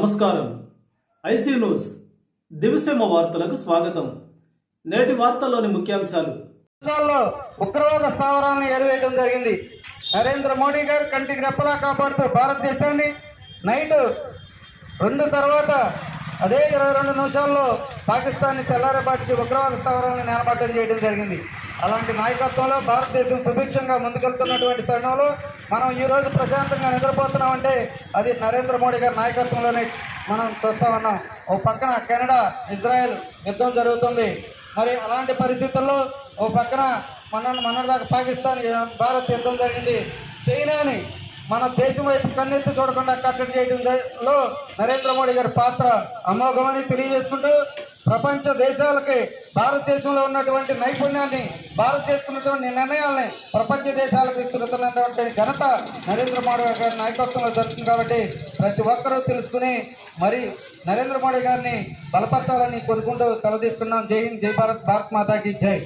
నమస్కారం. IC news దివిసేమ వార్తలకు స్వాగతం. నేటి వార్తల్లోని ముఖ్యాంశాలు. ఉగ్రవాద స్థావరాలను ఏరివేయడం జరిగింది. నరేంద్ర మోడీ గారు కంటికి రెప్పలా కాపాడుతూ భారతదేశాన్ని నైట్ 2 తర్వాత అదే 22 నిమిషాల్లో పాకిస్తాన్ని తెల్లారేపాటికి ఉగ్రవాద స్థావరాలను నేలమట్టం చేయడం జరిగింది. అలాంటి నాయకత్వంలో భారతదేశం సుభిక్షంగా ముందుకెళ్తున్నటువంటి తరుణంలో మనం ఈరోజు ప్రశాంతంగా నిద్రపోతున్నామంటే అది నరేంద్ర మోడీ గారి నాయకత్వంలోనే మనం చూస్తూ ఉన్నాం. ఓ పక్కన కెనడా, ఇజ్రాయెల్ యుద్ధం జరుగుతుంది. మరి అలాంటి పరిస్థితుల్లో ఓ పక్కన మొన్నటిదాకా పాకిస్తాన్, భారత్ యుద్ధం జరిగింది. చైనాని మన దేశం వైపు కన్నెత్తి చూడకుండా కట్టడి చేయడంలో నరేంద్ర మోడీ గారి పాత్ర అమోఘమని తెలియజేసుకుంటూ ప్రపంచ దేశాలకి భారతదేశంలో ఉన్నటువంటి నైపుణ్యాన్ని, భారతదేశంలోటువంటి నిర్ణయాలని ప్రపంచ దేశాలకు ఇస్తున్నటువంటి ఘనత నరేంద్ర మోడీ గారి నాయకత్వంలో జరుగుతుంది. కాబట్టి ప్రతి ఒక్కరూ తెలుసుకుని మరి నరేంద్ర మోడీ గారిని బలపరచాలని కోరుకుంటూ సెలవు తీసుకున్నాం. జై హింద్, జై భారత్, భారత్ మాతాకి జై.